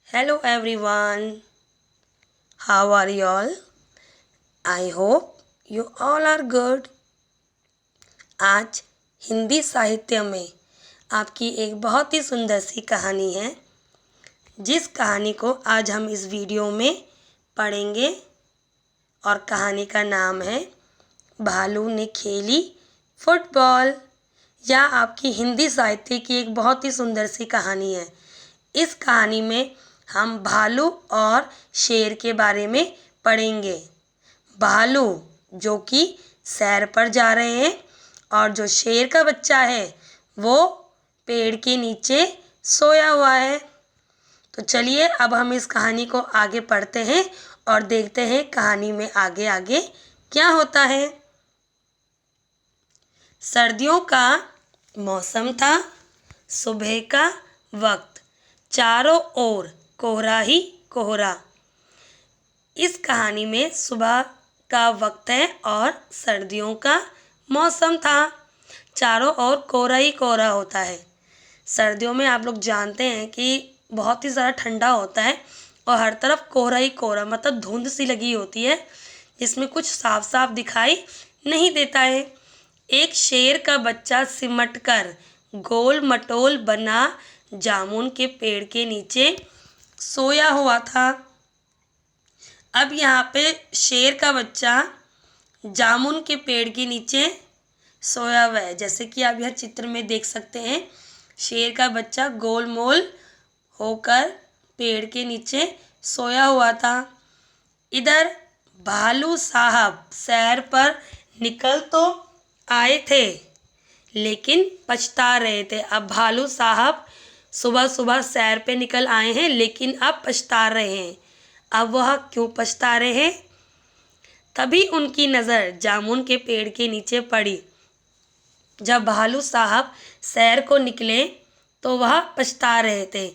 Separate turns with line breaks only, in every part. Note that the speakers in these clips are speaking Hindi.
Hello everyone, how are you all? I hope you all are good. आज हिंदी साहित्य में आपकी एक बहुत ही सुंदर सी कहानी है, जिस कहानी को आज हम इस वीडियो में पढ़ेंगे और कहानी का नाम है भालू ने खेली फुटबॉल। यह आपकी हिंदी साहित्य की एक बहुत ही सुंदर सी कहानी है। इस कहानी में हम भालू और शेर के बारे में पढ़ेंगे। भालू जो कि सैर पर जा रहे हैं और जो शेर का बच्चा है वो पेड़ के नीचे सोया हुआ है। तो चलिए अब हम इस कहानी को आगे पढ़ते हैं और देखते हैं कहानी में आगे आगे क्या होता है। सर्दियों का मौसम था। सुबह का वक्त, चारों ओर कोहरा ही कोहरा। इस कहानी में सुबह का वक्त है और सर्दियों का मौसम था। चारों ओर कोहरा ही कोहरा होता है। सर्दियों में आप लोग जानते हैं कि बहुत ही ज़्यादा ठंडा होता है और हर तरफ कोहरा ही कोहरा, मतलब धुंध सी लगी होती है जिसमें कुछ साफ साफ दिखाई नहीं देता है। एक शेर का बच्चा सिमट कर गोल मटोल बना जामुन के पेड़ के नीचे सोया हुआ था। अब यहाँ पे शेर का बच्चा जामुन के पेड़ के नीचे सोया हुआ है। जैसे कि आप यह चित्र में देख सकते हैं, शेर का बच्चा गोल मोल होकर पेड़ के नीचे सोया हुआ था। इधर भालू साहब सैर पर निकल तो आए थे लेकिन पछता रहे थे। अब भालू साहब सुबह सुबह सैर पे निकल आए हैं लेकिन अब पछता रहे हैं। अब वह क्यों पछता रहे हैं? तभी उनकी नज़र जामुन के पेड़ के नीचे पड़ी। जब भालू साहब सैर को निकले तो वह पछता रहे थे,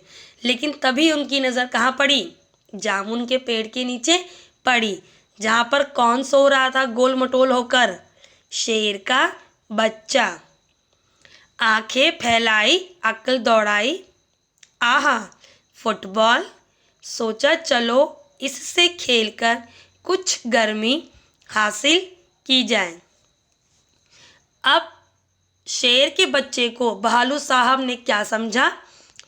लेकिन तभी उनकी नज़र कहाँ पड़ी? जामुन के पेड़ के नीचे पड़ी, जहाँ पर कौन सो रहा था गोल मटोल होकर? शेर का बच्चा। आंखें फैलाई, अक्ल दौड़ाई, आहा फुटबॉल। सोचा चलो इससे खेलकर कुछ गर्मी हासिल की जाए। अब शेर के बच्चे को भालू साहब ने क्या समझा?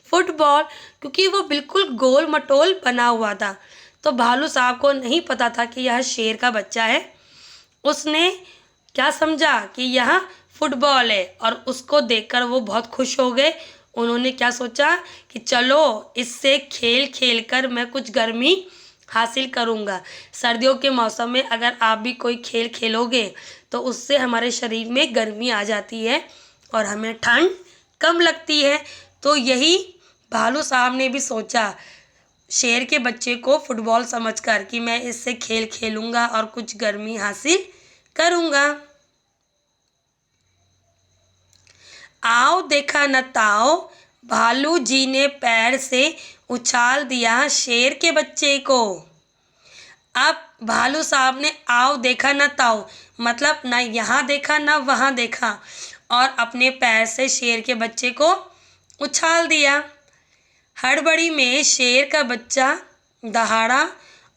फुटबॉल, क्योंकि वो बिल्कुल गोल मटोल बना हुआ था। तो भालू साहब को नहीं पता था कि यह शेर का बच्चा है। उसने क्या समझा कि यह फुटबॉल है और उसको देखकर वो बहुत खुश हो गए। उन्होंने क्या सोचा कि चलो इससे खेल खेल कर मैं कुछ गर्मी हासिल करूँगा। सर्दियों के मौसम में अगर आप भी कोई खेल खेलोगे तो उससे हमारे शरीर में गर्मी आ जाती है और हमें ठंड कम लगती है। तो यही भालू साहब ने भी सोचा शेर के बच्चे को फुटबॉल समझकर कि मैं इससे खेल खेलूँगा और कुछ गर्मी हासिल करूँगा। आओ देखा न ताओ, भालू जी ने पैर से उछाल दिया शेर के बच्चे को। अब भालू साहब ने आओ देखा न ताओ, मतलब न यहाँ देखा न वहाँ देखा, और अपने पैर से शेर के बच्चे को उछाल दिया। हड़बड़ी में शेर का बच्चा दहाड़ा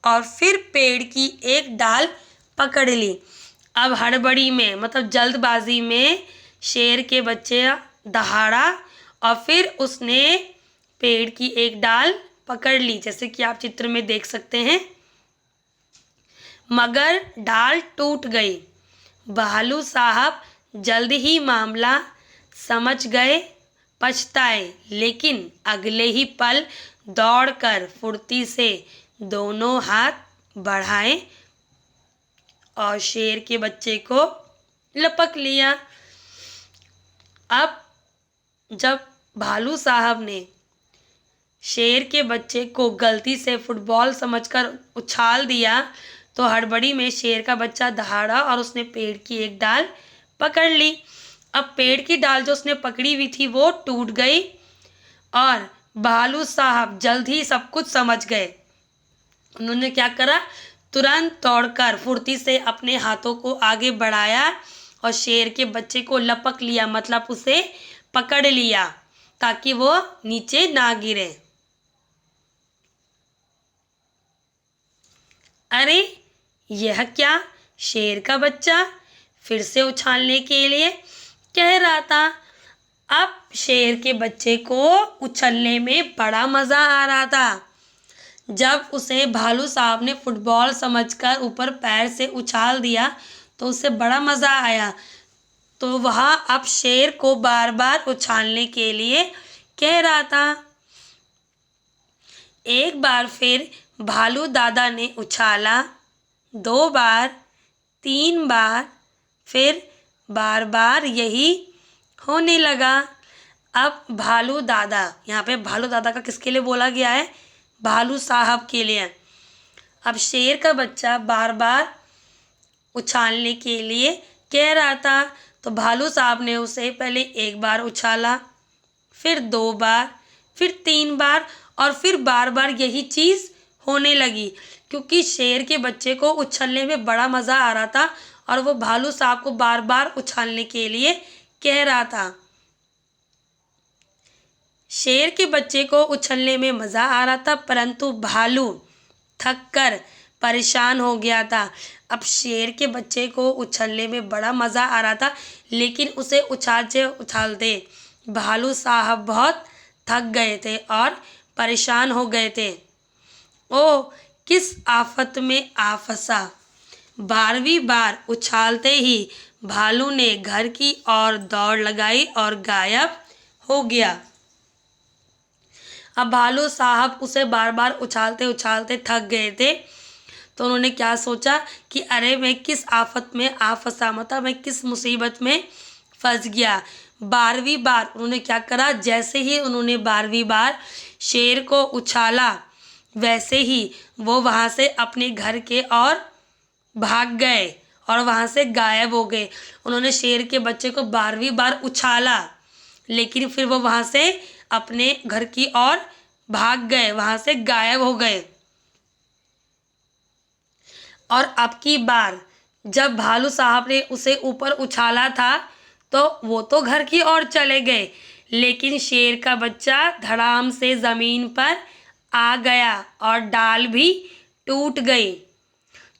और फिर पेड़ की एक डाल पकड़ ली। अब हड़बड़ी में मतलब जल्दबाजी में शेर के बच्चे दहाड़ा और फिर उसने पेड़ की एक डाल पकड़ ली, जैसे कि आप चित्र में देख सकते हैं। मगर डाल टूट गई। भालू साहब जल्द ही मामला समझ गए, पछताए, लेकिन अगले ही पल दौड़कर फुर्ती से दोनों हाथ बढ़ाए और शेर के बच्चे को लपक लिया। अब जब भालू साहब ने शेर के बच्चे को गलती से फुटबॉल समझकर उछाल दिया तो हड़बड़ी में शेर का बच्चा दहाड़ा और उसने पेड़ की एक डाल पकड़ ली। अब पेड़ की डाल जो उसने पकड़ी हुई थी वो टूट गई और भालू साहब जल्द ही सब कुछ समझ गए। उन्होंने क्या करा? तुरंत दौड़कर फुर्ती से अपने हाथों को आगे बढ़ाया और शेर के बच्चे को लपक लिया, मतलब उसे पकड़ लिया ताकि वो नीचे ना गिरे। अरे यह क्या, शेर का बच्चा फिर से उछालने के लिए कह रहा था। अब शेर के बच्चे को उछलने में बड़ा मज़ा आ रहा था। जब उसे भालू साहब ने फुटबॉल समझकर ऊपर पैर से उछाल दिया तो उसे बड़ा मज़ा आया। तो वह अब शेर को बार बार उछालने के लिए कह रहा था। एक बार फिर भालू दादा ने उछाला, 2 बार, 3 बार, फिर बार बार यही होने लगा। अब भालू दादा, यहाँ पे भालू दादा का किसके लिए बोला गया है, भालू साहब के लिए। अब शेर का बच्चा बार बार उछालने के लिए कह रहा था तो भालू साहब ने उसे पहले 1 बार उछाला, फिर 2 बार, फिर 3 बार और फिर बार बार यही चीज़ होने लगी, क्योंकि शेर के बच्चे को उछलने में बड़ा मज़ा आ रहा था और वो भालू साहब को बार बार उछालने के लिए कह रहा था। शेर के बच्चे को उछलने में मज़ा आ रहा था, परंतु भालू थक कर परेशान हो गया था। अब शेर के बच्चे को उछलने में बड़ा मज़ा आ रहा था, लेकिन उसे उछालते उछालते भालू साहब बहुत थक गए थे और परेशान हो गए थे। ओ किस आफत में आ फंसा, 12वीं बार उछालते ही भालू ने घर की ओर दौड़ लगाई और गायब हो गया। अब भालू साहब उसे बार बार उछालते उछालते थक गए थे, तो उन्होंने क्या सोचा कि अरे मैं किस आफत में आ फंसा, मतलब मैं किस मुसीबत में फंस गया। 12वीं बार उन्होंने क्या करा, जैसे ही उन्होंने 12वीं बार शेर को उछाला वैसे ही वो वहाँ से अपने घर के ओर भाग गए और वहाँ से गायब हो गए। उन्होंने शेर के बच्चे को 12वीं बार उछाला, लेकिन फिर वो वहाँ से अपने घर की ओर भाग गए, वहाँ से गायब हो गए। और अब की बार जब भालू साहब ने उसे ऊपर उछाला था तो वो तो घर की ओर चले गए, लेकिन शेर का बच्चा धड़ाम से ज़मीन पर आ गया और डाल भी टूट गई,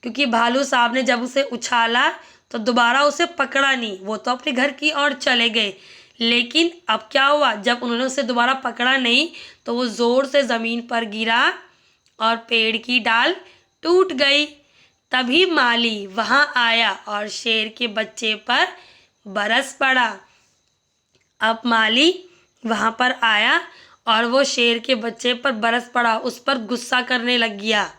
क्योंकि भालू साहब ने जब उसे उछाला तो दोबारा उसे पकड़ा नहीं, वो तो अपने घर की ओर चले गए। लेकिन अब क्या हुआ, जब उन्होंने उसे दोबारा पकड़ा नहीं तो वो ज़ोर से ज़मीन पर गिरा और पेड़ की डाल टूट गई। तभी माली वहाँ आया और शेर के बच्चे पर बरस पड़ा। अब माली वहाँ पर आया और वो शेर के बच्चे पर बरस पड़ा, उस पर गुस्सा करने लग गया।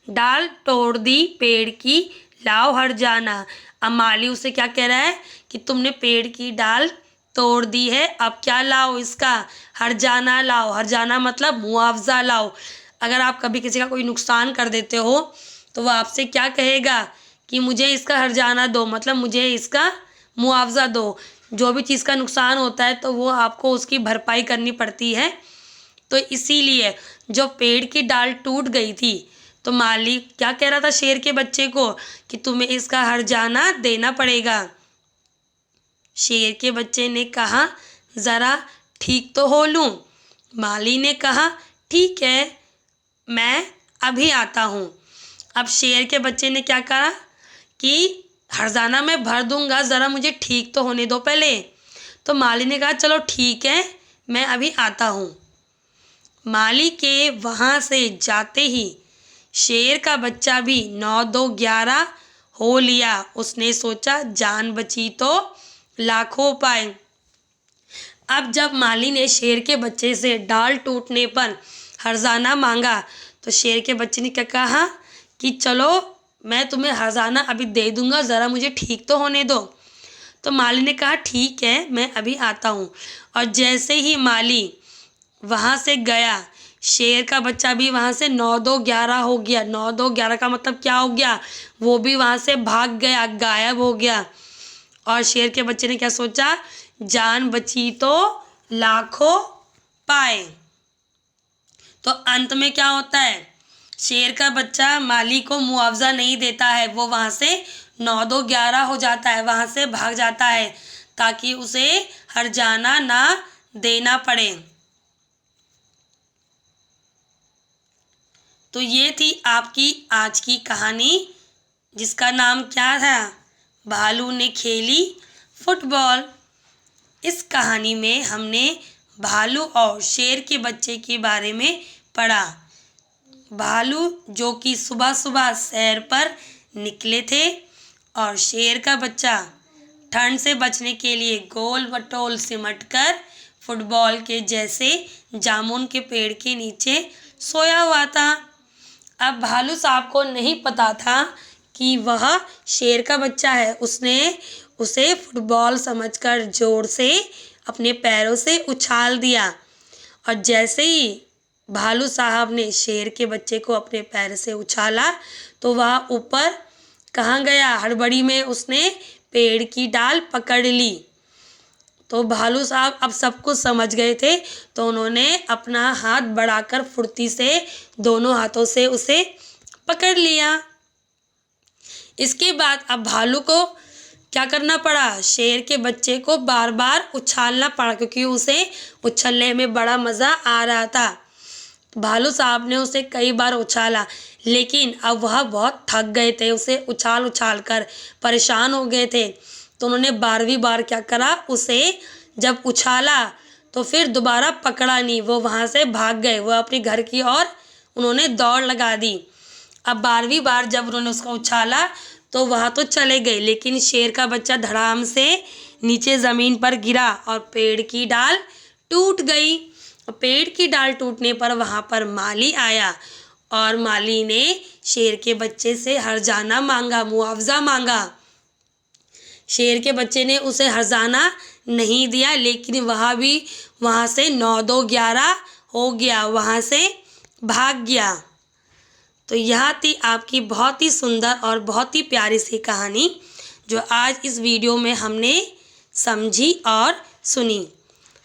डाल तोड़ दी पेड़ की, लाओ हर जाना। अब माली उसे क्या कह रहा है कि तुमने पेड़ की डाल तोड़ दी है, अब क्या लाओ, इसका हर जाना लाओ। हर जाना मतलब मुआवजा लाओ। अगर आप कभी किसी का कोई नुकसान कर देते हो तो वह आपसे क्या कहेगा कि मुझे इसका हर्जाना दो, मतलब मुझे इसका मुआवजा दो। जो भी चीज़ का नुकसान होता है तो वो आपको उसकी भरपाई करनी पड़ती है। तो इसीलिए जो पेड़ की डाल टूट गई थी तो मालिक क्या कह रहा था शेर के बच्चे को कि तुम्हें इसका हर्जाना देना पड़ेगा। शेर के बच्चे ने कहा ज़रा ठीक तो हो लूँ। माली ने कहा ठीक है, मैं अभी आता हूँ। अब शेर के बच्चे ने क्या कहा कि हर्जाना मैं भर दूंगा, ज़रा मुझे ठीक तो होने दो पहले। तो माली ने कहा चलो ठीक है, मैं अभी आता हूँ। माली के वहाँ से जाते ही शेर का बच्चा भी 9 2 11 हो लिया। उसने सोचा जान बची तो लाखों पाए। अब जब माली ने शेर के बच्चे से डाल टूटने पर हर्जाना मांगा तो शेर के बच्चे ने क्या कहा कि चलो मैं तुम्हें हर्जाना अभी दे दूंगा, ज़रा मुझे ठीक तो होने दो। तो माली ने कहा ठीक है, मैं अभी आता हूँ। और जैसे ही माली वहाँ से गया शेर का बच्चा भी वहाँ से 9 2 11 हो गया। 9 2 11 का मतलब क्या हो गया, वो भी वहाँ से भाग गया, गायब हो गया। और शेर के बच्चे ने क्या सोचा, जान बची तो लाखों पाए। तो अंत में क्या होता है, शेर का बच्चा माली को मुआवजा नहीं देता है, वो वहाँ से 9 2 11 हो जाता है, वहाँ से भाग जाता है ताकि उसे हर्जाना ना देना पड़े। तो ये थी आपकी आज की कहानी, जिसका नाम क्या था? भालू ने खेली फुटबॉल। इस कहानी में हमने भालू और शेर के बच्चे के बारे में पढ़ा। भालू जो कि सुबह सुबह सैर पर निकले थे और शेर का बच्चा ठंड से बचने के लिए गोल मटोल सिमटकर फुटबॉल के जैसे जामुन के पेड़ के नीचे सोया हुआ था। अब भालू साहब को नहीं पता था कि वह शेर का बच्चा है। उसने उसे फुटबॉल समझकर जोर से अपने पैरों से उछाल दिया और जैसे ही भालू साहब ने शेर के बच्चे को अपने पैर से उछाला तो वह ऊपर कहाँ गया? हड़बड़ी में उसने पेड़ की डाल पकड़ ली। तो भालू साहब अब सब कुछ समझ गए थे, तो उन्होंने अपना हाथ बढ़ाकर फुर्ती से दोनों हाथों से उसे पकड़ लिया। इसके बाद अब भालू को क्या करना पड़ा? शेर के बच्चे को बार बार उछालना पड़ा, क्योंकि उसे उछलने में बड़ा मज़ा आ रहा था। भालू साहब ने उसे कई बार उछाला, लेकिन अब वह बहुत थक गए थे, उसे उछाल उछाल कर परेशान हो गए थे। तो उन्होंने 12वीं बार क्या करा? उसे जब उछाला तो फिर दोबारा पकड़ा नहीं, वो वहाँ से भाग गए। वो अपने घर की ओर उन्होंने दौड़ लगा दी। अब 12वीं बार जब उन्होंने उसको उछाला तो वह तो चले गए, लेकिन शेर का बच्चा धड़ाम से नीचे ज़मीन पर गिरा और पेड़ की डाल टूट गई। पेड़ की डाल टूटने पर वहाँ पर माली आया और माली ने शेर के बच्चे से हर्जाना मांगा, मुआवजा मांगा। शेर के बच्चे ने उसे हर्जाना नहीं दिया, लेकिन वह भी वहाँ से 9-2-11 हो गया, वहाँ से भाग गया। तो यह थी आपकी बहुत ही सुंदर और बहुत ही प्यारी सी कहानी, जो आज इस वीडियो में हमने समझी और सुनी।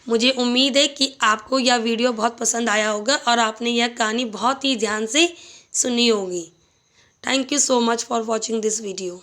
मुझे उम्मीद है कि आपको यह वीडियो बहुत पसंद आया होगा और आपने यह कहानी बहुत ही ध्यान से सुनी होगी। Thank you so much for watching this video.